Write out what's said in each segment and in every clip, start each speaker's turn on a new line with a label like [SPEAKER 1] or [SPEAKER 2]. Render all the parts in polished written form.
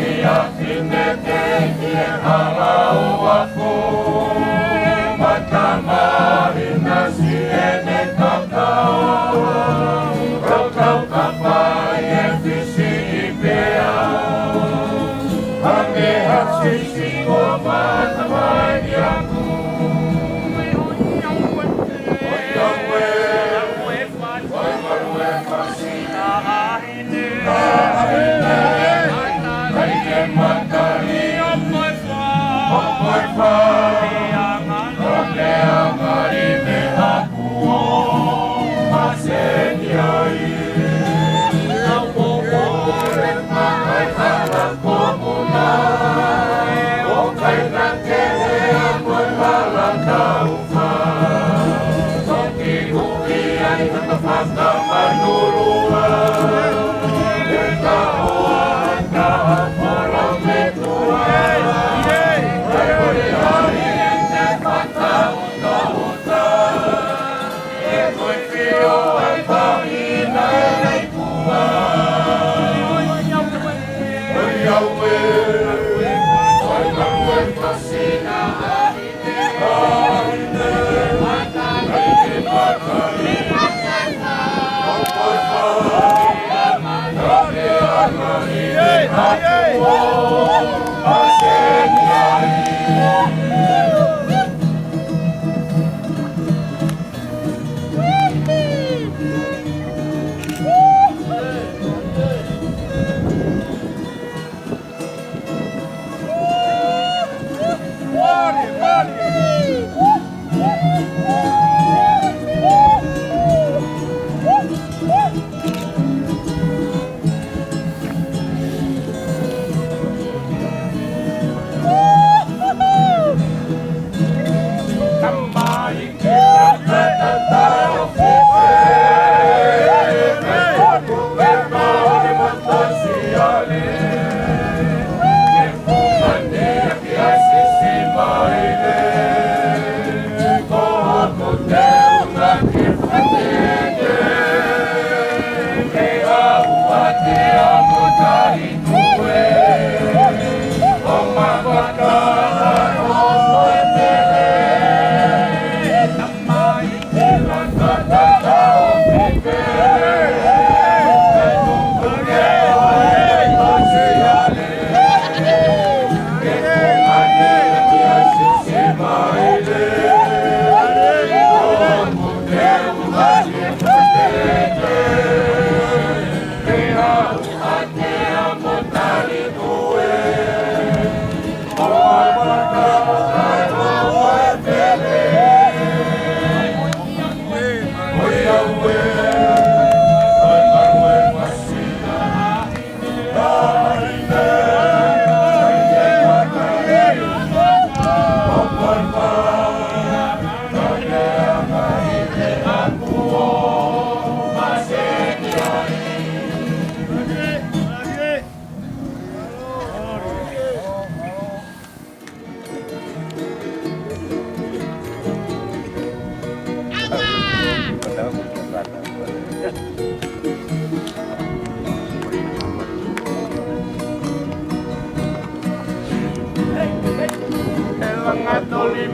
[SPEAKER 1] Ia hine te kie halau aku Matamahi nasi ene kakau Kau kapai e visi i pea Hange hasisi ko matamai aku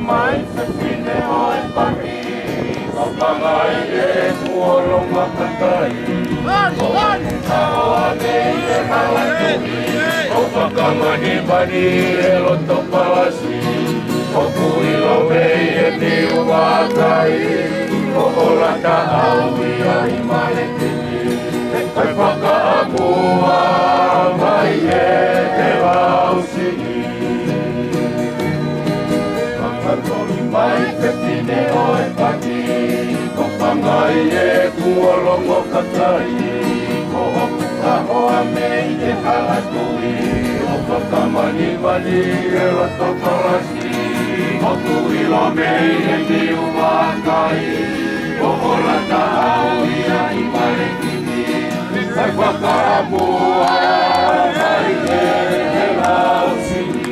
[SPEAKER 1] Mai se fine o e pari Ko pangai e kuolo makatai Ko tao ane e halatui Ko whakamani bani e loto palasi Ko kuilo mei e te uakai Ko olata au ia i male tini Kai whakaamua mai e te wausi Mai te pine o e paki Ko pangai e kuolongo katai Ko hoku kahoa mei te halatui Ko whakamani mani e lato palasi Ko kuilo mei e te uakai Ko olata au ia i mare kini Kai whakaamua mai e te lausini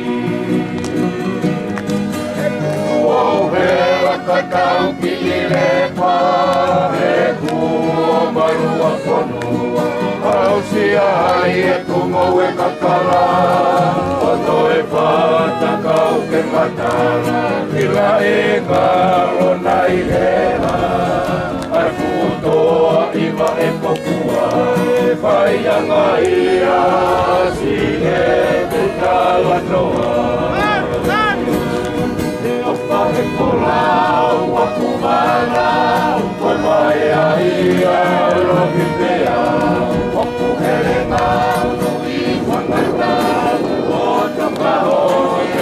[SPEAKER 1] Kakau kile pa e ku marua konu Au si ai e kumo e kakala o toe whatakau ke matara Ila e ngaro nai hela Ai kutoa iwa e kokua Whai anga ia si e te tala noa O whahe korau a kumana Koe mai a ia rohi pea O kuhere ngau no i wangata O takaho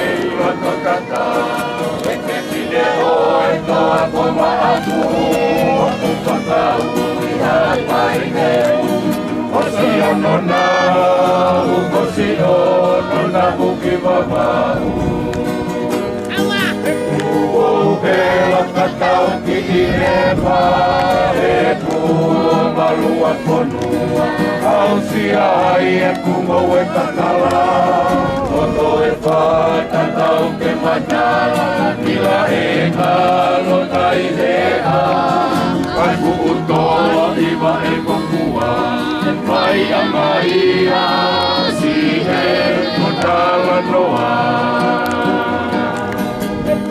[SPEAKER 1] e rata kata E ke tine o e toa koe maatu O kukatau i hai pai ne O si anona o si anona buki wamau O pela katau ki i hewa E kua malua konua Au si ai e kumo e kakala O to e whatatau ke matara Ila e kalo tai hea Kai puutoa iwa e kokua Mai anga ia si he kotala noa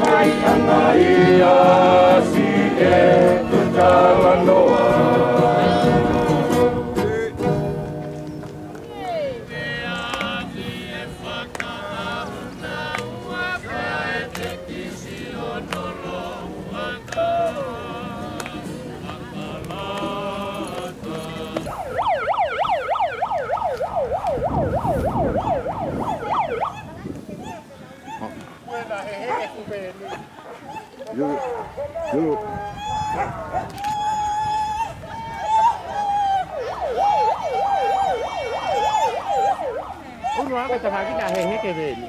[SPEAKER 1] Mai anga ia si he kotala noa Yo.
[SPEAKER 2] Uno haga tamagi na hehe ke veni.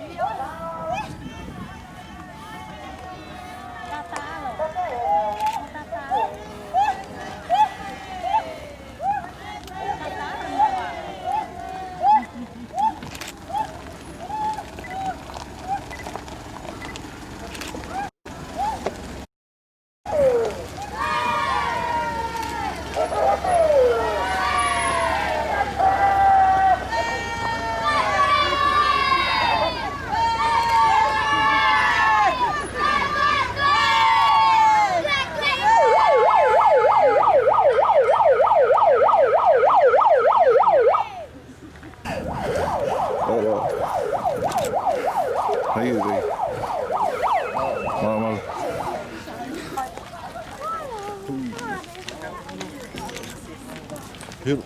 [SPEAKER 1] Hayır. Normal. Yürü.